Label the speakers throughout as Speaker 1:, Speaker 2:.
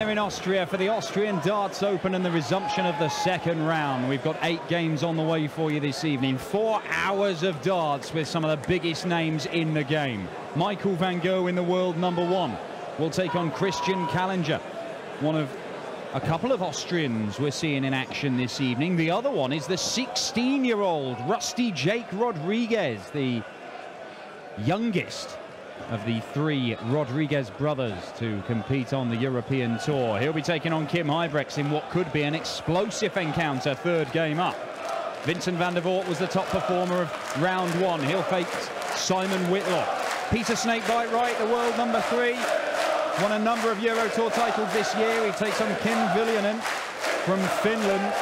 Speaker 1: Vienna in Austria for the Austrian Darts Open and the resumption of the second round. We've got 8 games on the way for you this evening. 4 hours of darts with some of the biggest names in the game. Michael van Gerwen in the world #1 will take on Christian Kallinger, one of a couple of Austrians we're seeing in action this evening. The other one is the 16-year-old Rusty Jake Rodriguez, the youngest of the 3 Rodriguez brothers to compete on the European Tour. He'll be taking on Kim Huybrechts in what could be an explosive encounter, 3rd game up. Vincent van der Voort was the top performer of round 1. He'll face Simon Whitlaw. Peter Snakebite Wright, the world #3, won a number of Euro Tour titles this year. He takes on Kim Viljanen from Finland.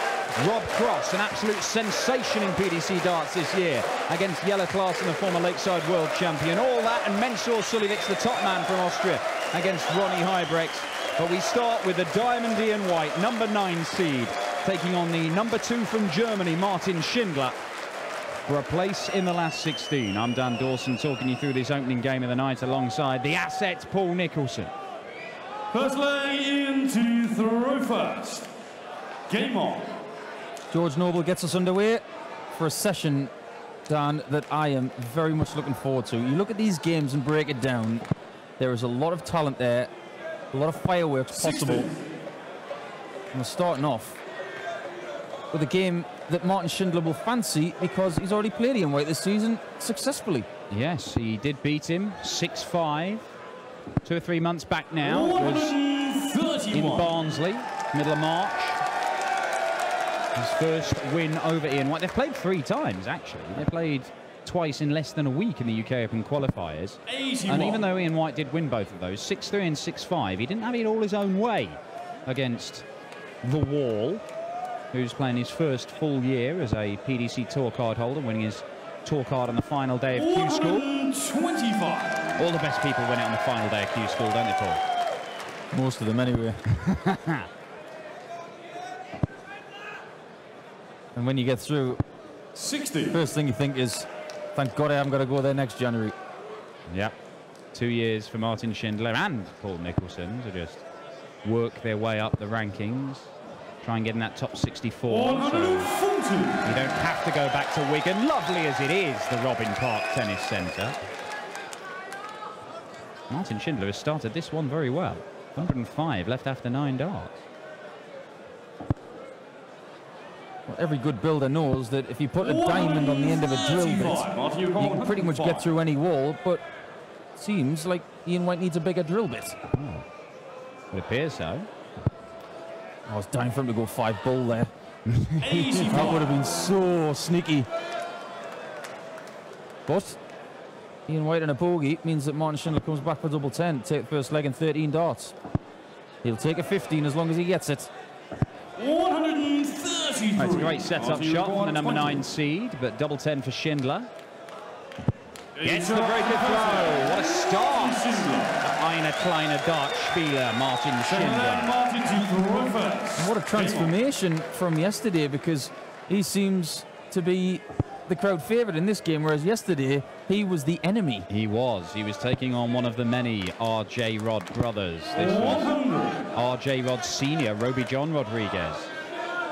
Speaker 1: Rob Cross, an absolute sensation in PDC darts this year, against Jelle Klaassen, the former Lakeside world champion. All that, and Mensur Suljovic, the top man from Austria, against Ronnie Huybrechts. But we start with the Diamond Ian White, #9 seed, taking on the #2 from Germany, Martin Schindler, for a place in the last 16. I'm Dan Dawson, talking you through this opening game of the night alongside the Assets Paul Nicholson.
Speaker 2: First leg into throw first. Game on.
Speaker 3: George Noble gets us underway for a session, Dan, that I am very much looking forward to. You look at these games and break it down. There is a lot of talent there, a lot of fireworks possible. And we're starting off with a game that Martin Schindler will fancy because he's already played Ian White this season successfully.
Speaker 1: Yes, he did beat him 6-5 2 or 3 months back now. It was in Barnsley, middle of March. His first win over Ian White. They've played 3 times, actually. They played twice in less than a week in the UK Open qualifiers.
Speaker 2: 81.
Speaker 1: And even though Ian White did win both of those, 6-3 and 6-5, he didn't have it all his own way against The Wall, who's playing his first full year as a PDC Tour card holder, winning his Tour card on the final day of Q School.
Speaker 2: 125.
Speaker 1: All the best people win it on the final day of Q School, don't they, Paul?
Speaker 3: Most of them, anyway. And when you get through,
Speaker 2: 60.
Speaker 3: first thing you think is, thank God I haven't got to go there next January.
Speaker 1: Yep. 2 years for Martin Schindler and Paul Nicholson to just work their way up the rankings. Try and get in that top 64.
Speaker 2: 140.
Speaker 1: So you don't have to go back to Wigan, lovely as it is, the Robin Park Tennis Centre. Martin Schindler has started this one very well. 105 left after 9 darts.
Speaker 3: Well, every good builder knows that if you put a diamond on the end of a drill bit, you can pretty much get through any wall, but it seems like Ian White needs a bigger drill bit.
Speaker 1: Oh. It appears so.
Speaker 3: I was dying for him to go 5 bull there. That would have been so sneaky. But Ian White and a bogey means that Martin Schindler comes back for double 10, take the first leg and 13 darts. He'll take a 15 as long as he gets it.
Speaker 2: 133.
Speaker 1: It's a great setup shot from the #9 seed, but double 10 for Schindler. Gets the breaker throw. What a start. Eine kleine Dartspieler, Martin Schindler.
Speaker 3: And what a transformation from yesterday, because he seems to be the crowd favourite in this game, whereas yesterday he was the enemy.
Speaker 1: He was. He was taking on one of the many R.J. Rod brothers. This was R.J. Rod Sr., Roby John Rodriguez,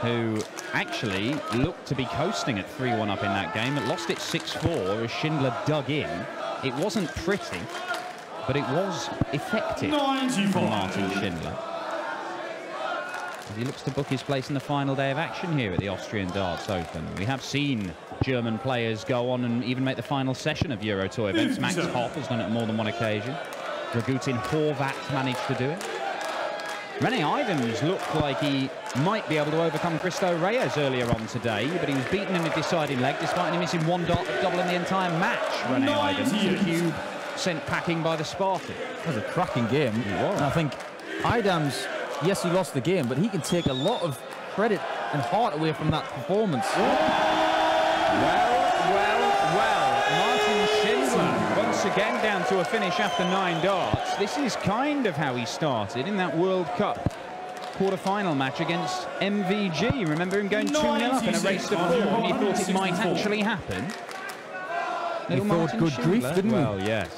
Speaker 1: who actually looked to be coasting at 3-1 up in that game, but lost it 6-4 as Schindler dug in. It wasn't pretty, but it was effective for Martin Schindler, as he looks to book his place in the final day of action here at the Austrian Darts Open. We have seen German players go on and even make the final session of Euro Tour events. Max Hopp has done it on more than one occasion. Dragutin Horvat managed to do it. Rene Ivens looked like he might be able to overcome Cristo Reyes earlier on today, but he was beaten in the deciding leg despite only missing 1 dart double in the entire match. Rene Ivens, a cube sent packing by the Spartan.
Speaker 3: That was a cracking game. And I think Idams, yes, he lost the game, but he can take a lot of credit and heart away from that performance.
Speaker 1: Well, Martin Schindler once again down to a finish after 9 darts. This is kind of how he started in that World Cup quarter-final match against MVG. Remember him going 2-0 up in a race to 4, and he thought it might actually happen.
Speaker 3: He thought good grief, didn't he?
Speaker 1: Well, yes.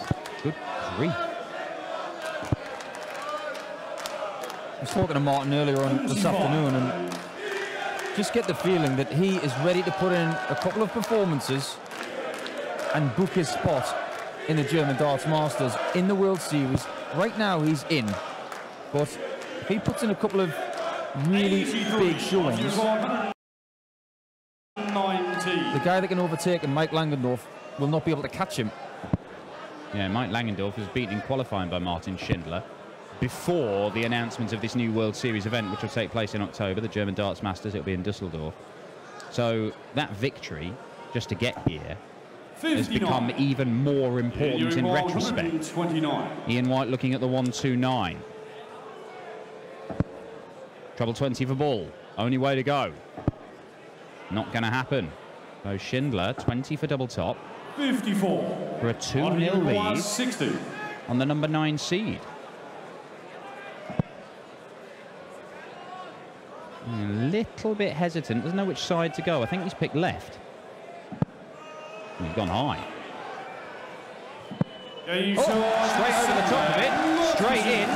Speaker 1: Good grief.
Speaker 3: I was talking to Martin earlier on this afternoon, and just get the feeling that he is ready to put in a couple of performances and book his spot in the German Darts Masters in the World Series. Right now he's in, but if he puts in a couple of really big showings, the guy that can overtake him, Mike Langendorf, will not be able to catch him.
Speaker 1: Yeah, Mike Langendorf was beaten in qualifying by Martin Schindler before the announcement of this new World Series event, which will take place in October, the German Darts Masters. It'll be in Dusseldorf. So that victory, just to get here, has become even more important in retrospect. Ian White looking at the 1-2-9. Trouble 20 for ball. Only way to go. Not going to happen. So Schindler, 20 for double top.
Speaker 2: 54.
Speaker 1: For a 2-0 lead
Speaker 2: 60.
Speaker 1: on the number 9 seed. A little bit hesitant. Doesn't know which side to go. I think he's picked left. He's gone high. Straight over the top of it. Straight in.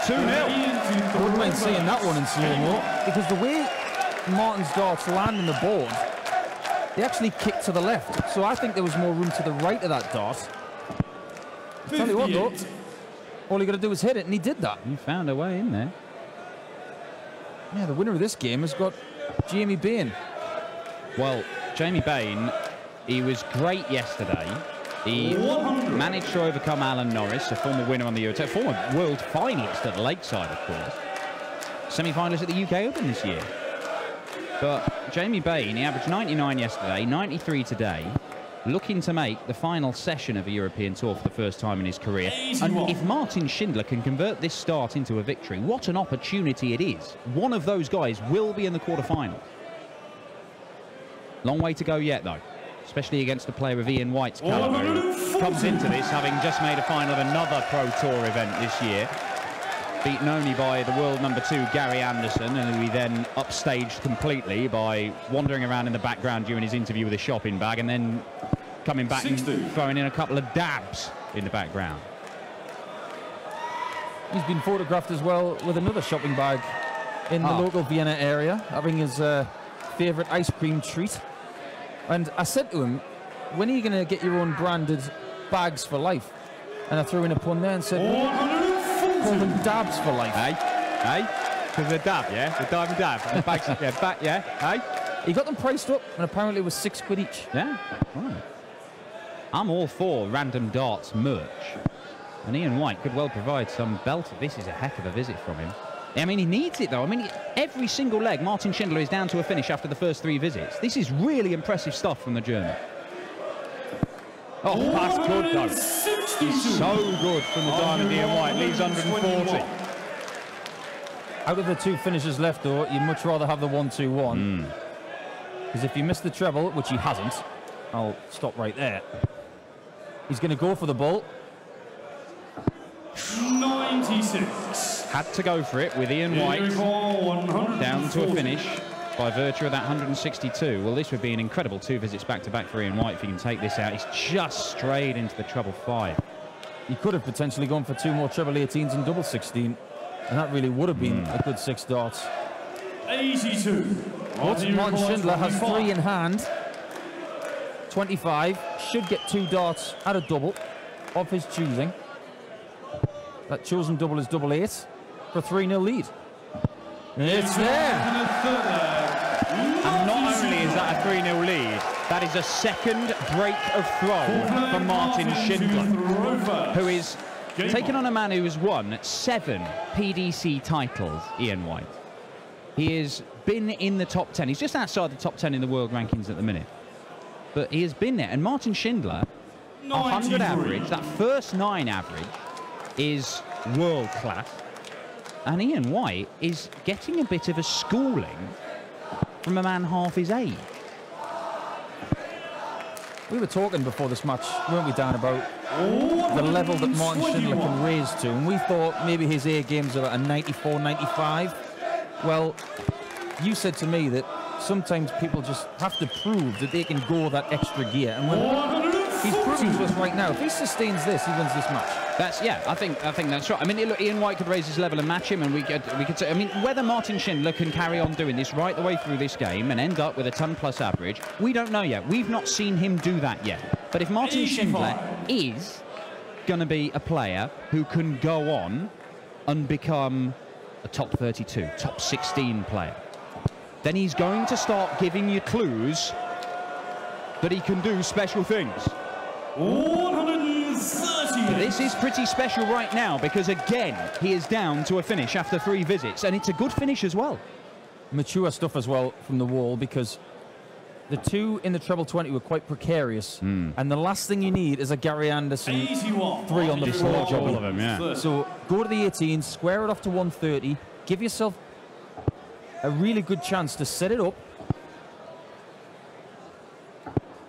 Speaker 1: 2-0.
Speaker 3: I wouldn't mind seeing that one in slow-mo, because the way Martin's darts land on the board, they actually kick to the left. So I think there was more room to the right of that dart. Tell you what, though, all you got to do is hit it, and he did that.
Speaker 1: He found a way in there.
Speaker 3: Yeah, the winner of this game has got Jamie Bain.
Speaker 1: Well, Jamie Bain, he was great yesterday. He managed to overcome Alan Norris, a former winner on the Euro, former world finalist at Lakeside, of course. Semi-finalist at the UK Open this year. But Jamie Bain, he averaged 99 yesterday, 93 today, looking to make the final session of a European Tour for the first time in his career. And if Martin Schindler can convert this start into a victory, what an opportunity it is. One of those guys will be in the quarterfinals. Long way to go yet, though, especially against a player of Ian White's caliber, who comes into this having just made a final of another Pro Tour event this year. Beaten only by the world number 2, Gary Anderson, and who he then upstaged completely by wandering around in the background during his interview with a shopping bag, and then coming back and throwing in a couple of dabs in the background.
Speaker 3: He's been photographed as well with another shopping bag in the local Vienna area, having his favourite ice cream treat. And I said to him, when are you going to get your own branded bags for life? And I threw in a pun there and said, call them dabs for life.
Speaker 1: Hey? Because they're dab, yeah? The dab and dab. And the bags, yeah, back, yeah? Hey?
Speaker 3: He got them priced up, and apparently it was £6 each.
Speaker 1: Yeah? Right. I'm all for random darts merch. And Ian White could well provide some belter. This is a heck of a visit from him. I mean, he needs it, though. I mean, every single leg, Martin Schindler is down to a finish after the first 3 visits. This is really impressive stuff from the German. Oh, that's good, though. He's so good from the diamond, Ian White. Leaves 140.
Speaker 3: Out of the 2 finishes left, though, you'd much rather have the 1-2-1. Because if you miss the treble, which he hasn't, I'll stop right there. He's going to go for the ball.
Speaker 2: 96.
Speaker 1: Had to go for it with Ian White down to a finish by virtue of that 162. Well, this would be an incredible 2 visits back-to-back for Ian White if he can take this out. He's just strayed into the treble 5.
Speaker 3: He could have potentially gone for 2 more treble 18s and double 16, and that really would have been a good 6 darts.
Speaker 2: 82.
Speaker 3: But Martin Schindler has 3 in hand. 25, should get 2 darts at a double of his choosing. That chosen double is double 8 for a 3-0 lead. It's there.
Speaker 1: And not only is that a 3-0 lead, that is a second break of throw for Martin Schindler, who is taking on a man who has won 7 PDC titles, Ian White. He has been in the top 10. He's just outside the top 10 in the world rankings at the minute. But he has been there. And Martin Schindler, 100 average, that first 9 average, is world class. And Ian White is getting a bit of a schooling from a man half his age.
Speaker 3: We were talking before this match, weren't we, Dan, about the level that Martin Schindler can raise to, and we thought maybe his A games are at a 94, 95. Well, you said to me that sometimes people just have to prove that they can go that extra gear, and when he's proving to us right now, if he sustains this, he wins this match.
Speaker 1: I think that's right. I mean, look, Ian White could raise his level and match him, and we could say, I mean, whether Martin Schindler can carry on doing this right the way through this game and end up with a ton-plus average, we don't know yet. We've not seen him do that yet. But if Martin Schindler is going to be a player who can go on and become a top 32, top 16 player, then he's going to start giving you clues that he can do special things.
Speaker 2: 130.
Speaker 1: This is pretty special right now because, again, he is down to a finish after 3 visits, and it's a good finish as well.
Speaker 3: Mature stuff as well from the wall, because the 2 in the treble 20 were quite precarious. And the last thing you need is a Gary Anderson
Speaker 2: 81.
Speaker 3: 3 on the floor.
Speaker 1: All of them, yeah.
Speaker 3: So go to the 18, square it off to 130, give yourself a really good chance to set it up.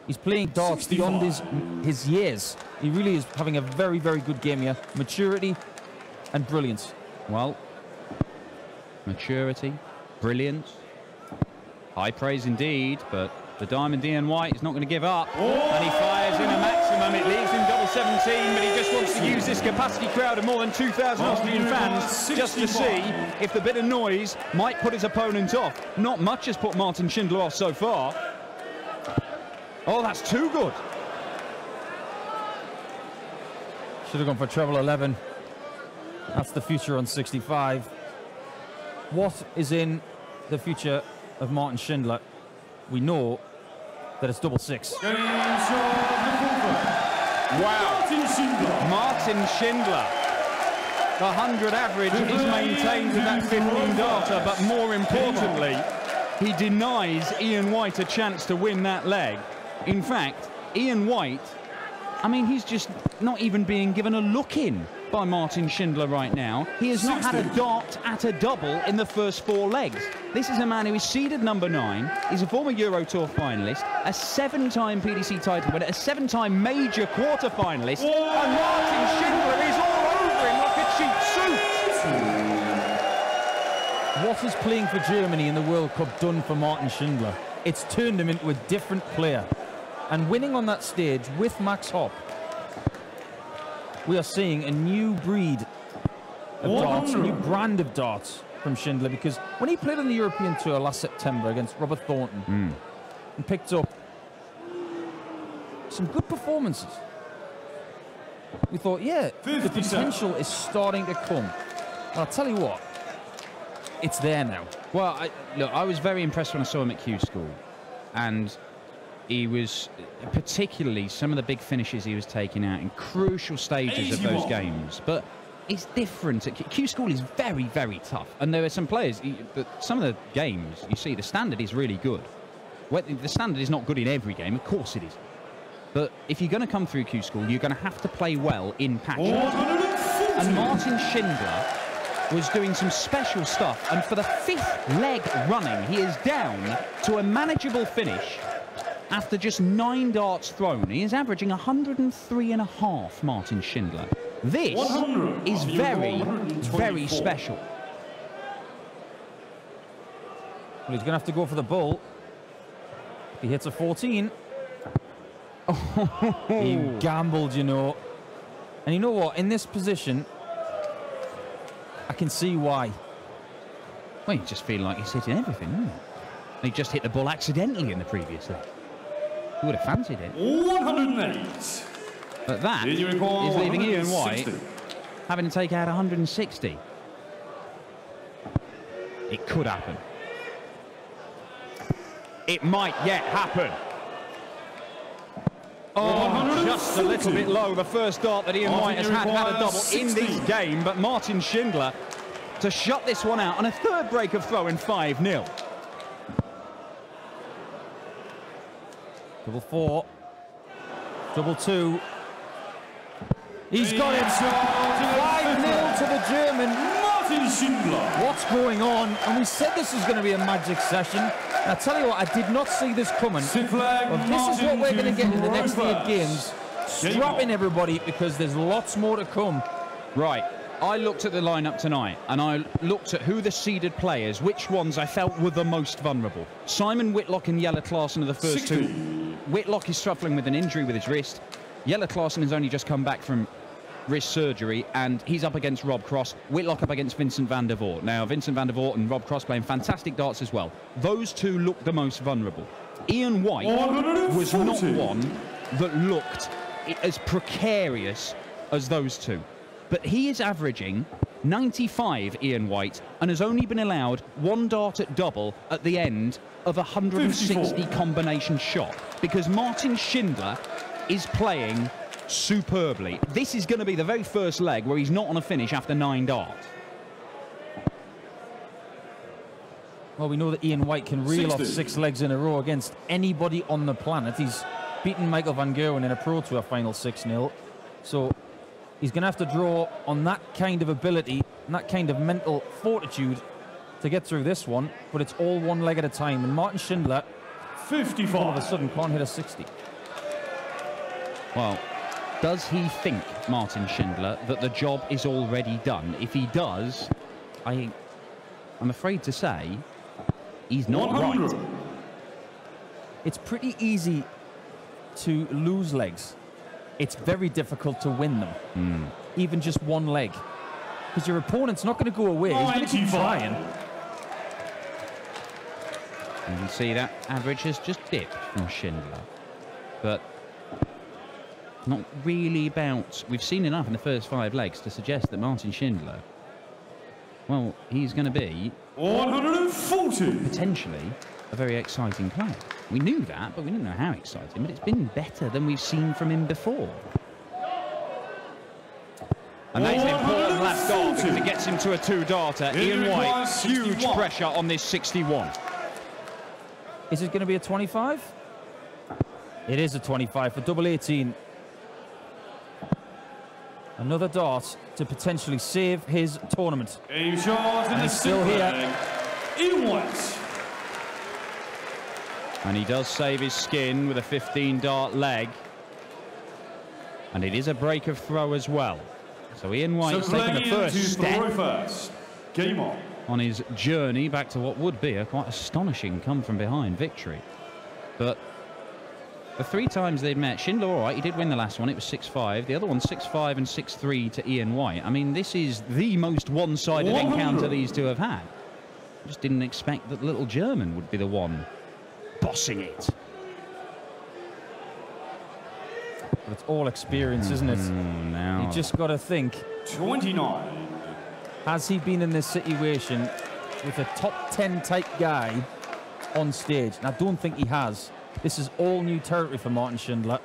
Speaker 3: He's playing darts
Speaker 2: 65.
Speaker 3: beyond his years. He really is having a very, very good game here. Maturity and brilliance.
Speaker 1: Well, maturity, brilliance, high praise indeed, but the Diamond Ian White is not going to give up. And he fires in a maximum. It leaves him double 17, but he just wants to use this capacity crowd of more than 2,000 Austrian fans just to see if the bit of noise might put his opponent off. Not much has put Martin Schindler off so far. Oh, that's too good.
Speaker 3: Should have gone for treble 11. That's the future on 65. What is in the future of Martin Schindler? We know that it's double 6.
Speaker 2: Wow.
Speaker 1: Martin Schindler. The 100 average is maintained with that 15 darter, but more importantly, he denies Ian White a chance to win that leg. In fact, Ian White, I mean, he's just not even being given a look in by Martin Schindler right now. He has not had a dart at a double in the first 4 legs. This is a man who is seeded number 9. He's a former Euro Tour finalist, a 7-time PDC title winner, a 7-time major quarter finalist, and Martin Schindler is all over him like a cheap suit.
Speaker 3: What is playing for Germany in the World Cup done for Martin Schindler? It's turned him into a different player. And winning on that stage with Max Hopp, we are seeing a new breed of darts, a new brand of darts from Schindler, because when he played on the European Tour last September against Robert Thornton and picked up some good performances, we thought, yeah, the potential is starting to come. And I'll tell you what, it's there now.
Speaker 1: Well, look, I was very impressed when I saw him at Q School, and he was, particularly some of the big finishes he was taking out in crucial stages of those games. But it's different. Q School is very, very tough. And there are some players, some of the games, you see, the standard is really good. Well, the standard is not good in every game, of course it is. But if you're going to come through Q School, you're going to have to play well in patches. And Martin Schindler was doing some special stuff. And for the 5th leg running, he is down to a manageable finish after just 9 darts thrown. He is averaging 103.5, Martin Schindler. This is very, very special.
Speaker 3: Well, he's going to have to go for the bull. If he hits a 14. He gambled, you know. And you know what? In this position, I can see why.
Speaker 1: Well, you just feel like he's hitting everything, doesn't he? He just hit the ball accidentally in the previous leg. He would have fancied it.
Speaker 2: 108.
Speaker 1: But that is leaving Ian White having to take out 160. It could happen. It might yet happen. Oh, just a little bit low. The first dart that Ian White has had a double in this game, but Martin Schindler to shut this one out on a 3rd break of throw in 5-0.
Speaker 3: Double 4. Double 2. He's got it. 5-0 to the German.
Speaker 2: Martin Schindler.
Speaker 3: What's going on? And we said this was going to be a magic session. And I tell you what, I did not see this coming. But this is what we're going to get in the next 8 games. Strap in, everybody, because there's lots more to come.
Speaker 1: Right. I looked at the lineup tonight, and I looked at who the seeded players, which ones I felt were the most vulnerable. Simon Whitlock and Jelle Klaassen are the first 2. Whitlock is suffering with an injury with his wrist. Jelle Klaassen has only just come back from wrist surgery, and he's up against Rob Cross. Whitlock up against Vincent van der Voort. Now, Vincent van der Voort and Rob Cross playing fantastic darts as well. Those two look the most vulnerable. Ian White was not one that looked as precarious as those two. But he is averaging 95, Ian White, and has only been allowed one dart at double at the end of a 160
Speaker 2: 54.
Speaker 1: combination shot, because Martin Schindler is playing superbly. This is going to be the very first leg where he's not on a finish after 9 darts.
Speaker 3: Well, we know that Ian White can reel
Speaker 2: 60.
Speaker 3: off 6 legs in a row against anybody on the planet. He's beaten Michael van Gerwen in a Pro Tour final 6-0. So he's going to have to draw on that kind of ability and that kind of mental fortitude to get through this one. But it's all one leg at a time. And Martin Schindler,
Speaker 2: 55.
Speaker 3: all of a sudden, can't hit a 60.
Speaker 1: Well, does he think, Martin Schindler, that the job is already done? If he does, I'm afraid to say he's not
Speaker 2: 100.
Speaker 1: right.
Speaker 3: It's pretty easy to lose legs. It's very difficult to win them. Even just one leg. Because your opponent's not going to go away. He's going to keep
Speaker 2: 95.
Speaker 3: trying.
Speaker 1: You can see that average has just dipped from Schindler. But not really about... We've seen enough in the first 5 legs to suggest that Martin Schindler, well, he's going to be
Speaker 2: 140.
Speaker 1: potentially a very exciting player. We knew that, but we didn't know how exciting. But it's been better than we've seen from him before. And that's an important last dart because it gets him to a 2-darter. Ian White, huge pressure on this 61.
Speaker 3: Is it going to be a 25? It is a 25 for double 18. Another dart to potentially save his tournament.
Speaker 2: Aim shot in
Speaker 3: And
Speaker 2: the
Speaker 3: he's still here.
Speaker 2: leg. Ian White.
Speaker 1: And he does save his skin with a 15-dart leg. And it is a break of throw as well. So Ian White's taking the first step
Speaker 2: First. Game on
Speaker 1: his journey back to what would be a quite astonishing come-from-behind victory. But the 3 times they've met, Schindler, all right, he did win the last one. It was 6-5. The other one, 6-5 and 6-3 to Ian White. I mean, this is the most one-sided
Speaker 2: 100.
Speaker 1: encounter these two have had. Just didn't expect that the little German would be the one bossing it.
Speaker 3: But it's all experience, isn't it?
Speaker 1: Now,
Speaker 3: You just got to think,
Speaker 2: 29.
Speaker 3: has he been in this situation with a top 10 type guy on stage? And I don't think he has. This is all new territory for Martin Schindler.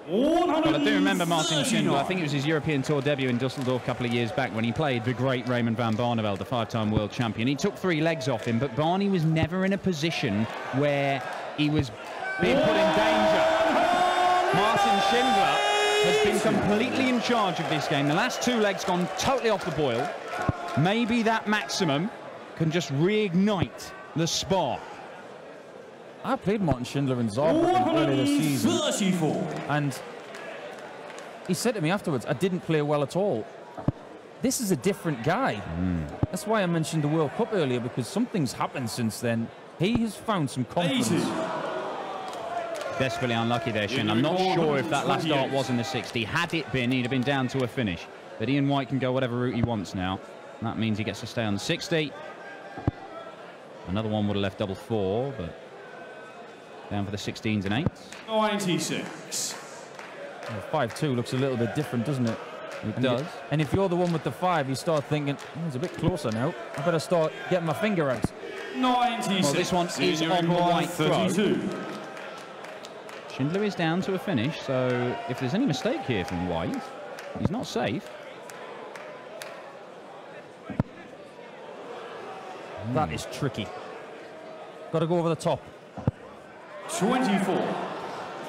Speaker 1: well, I do remember Martin Schindler. I think it was his European Tour debut in Dusseldorf a couple of years back when he played the great Raymond van Barneveld, the 5-time world champion. He took 3 legs off him, but Barney was never in a position where he was being put in danger. Martin Schindler has been completely in charge of this game. The last 2 legs gone totally off the boil. Maybe that maximum can just reignite the spark.
Speaker 3: I played Martin Schindler in Saarbrücken earlier this season.
Speaker 2: 34.
Speaker 3: And he said to me afterwards, I didn't play well at all. This is a different guy. That's why I mentioned the World Cup earlier, because something's happened since then. He has found some confidence.
Speaker 2: 80.
Speaker 1: Desperately unlucky there, Shin. I'm not sure if that last dart was in the 60. Had it been, he'd have been down to a finish. But Ian White can go whatever route he wants now. That means he gets to stay on the 60. Another one would have left double 4, but down for the 16s and 8s.
Speaker 2: 96.
Speaker 3: 5-2 looks a little bit different, doesn't it?
Speaker 1: It does.
Speaker 3: And if you're the one with the 5, you start thinking, oh, it's a bit closer now. I better start getting my finger out.
Speaker 2: 96.
Speaker 1: Well, this one is
Speaker 2: Senior
Speaker 1: on the
Speaker 2: required
Speaker 1: white throw.
Speaker 2: 32.
Speaker 1: Schindler is down to a finish, so if there's any mistake here from White, he's not safe.
Speaker 3: That is tricky. Got to go over the top.
Speaker 2: 24.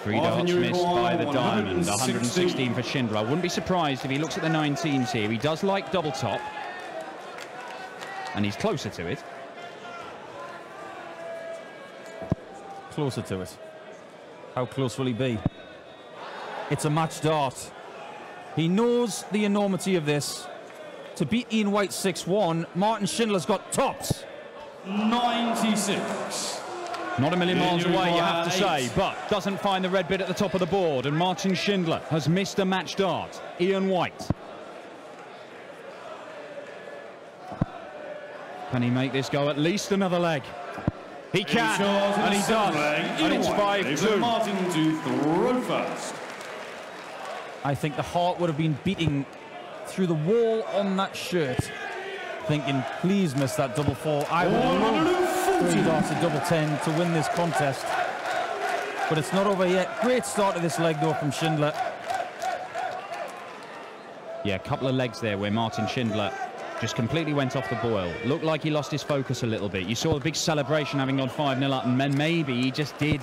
Speaker 1: 3 darts missed by the diamond. 116 for Schindler. I wouldn't be surprised if he looks at the 19s here. He does like double top, and he's closer to it.
Speaker 3: Closer to it. How close will he be? It's a match dart. He knows the enormity of this. To beat Ian White 6-1, Martin Schindler's got tops.
Speaker 2: 96.
Speaker 1: Not a million miles
Speaker 2: You
Speaker 1: away, you have to
Speaker 2: require
Speaker 1: say,
Speaker 2: 8.
Speaker 1: but doesn't find the red bit at the top of the board, and Martin Schindler has missed a match dart. Ian White. Can he make this go at least another leg? He can, and he does, and it's 5-2.
Speaker 2: Martin to throw first.
Speaker 3: I think the heart would have been beating through the wall on that shirt, thinking, please miss that double 4. I would love 3 darts at double 10 to win this contest. But it's not over yet. Great start to this leg, though, from Schindler.
Speaker 1: Yeah, a couple of legs there where Martin Schindler just completely went off the boil. Looked like he lost his focus a little bit. You saw the big celebration having gone 5-0 up, and then maybe he just did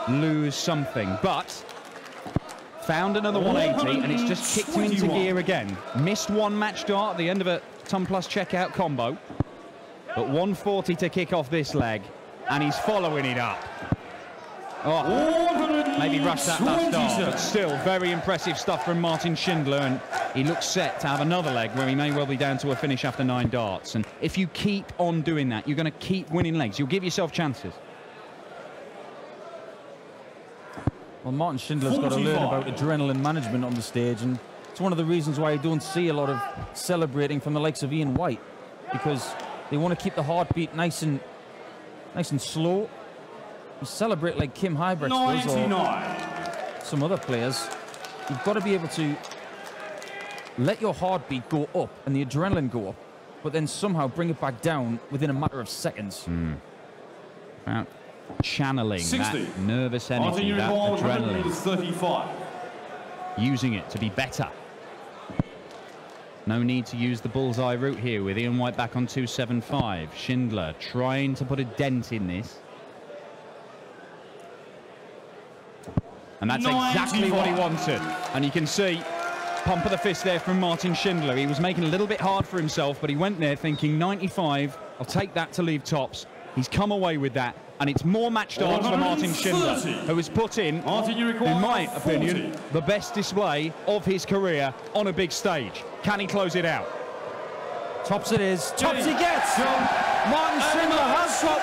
Speaker 1: lose something. But found another 180, and it's just kicked him into gear again. Missed one match dart at the end of a ton plus checkout combo. But 140 to kick off this leg, and he's following it up. Oh, maybe rushed that last dart, but still very impressive stuff from Martin Schindler, and he looks set to have another leg where he may well be down to a finish after 9 darts. And if you keep on doing that, you're going to keep winning legs. You'll give yourself chances.
Speaker 3: Well, Martin Schindler's got to learn about adrenaline management on the stage, and it's one of the reasons why I don't see a lot of celebrating from the likes of Ian White, because they want to keep the heartbeat nice and slow. You celebrate like Kim Huybrecht does, or some other players. You've got to be able to let your heartbeat go up and the adrenaline go up, but then somehow bring it back down within a matter of seconds.
Speaker 1: About channeling
Speaker 2: 60.
Speaker 1: that nervous energy, that adrenaline,
Speaker 2: 35.
Speaker 1: using it to be better. No need to use the bullseye route here with Ian White back on 275. Schindler trying to put a dent in this. And that's exactly what he wanted. And you can see, pump of the fist there from Martin Schindler. He was making it a little bit hard for himself, but he went there thinking 95, I'll take that to leave tops. He's come away with that, and it's more match darts for Martin Schindler, who has put in my opinion, the best display of his career on a big stage. Can he close it out?
Speaker 3: Tops it is. Tops he gets. Martin Schindler has got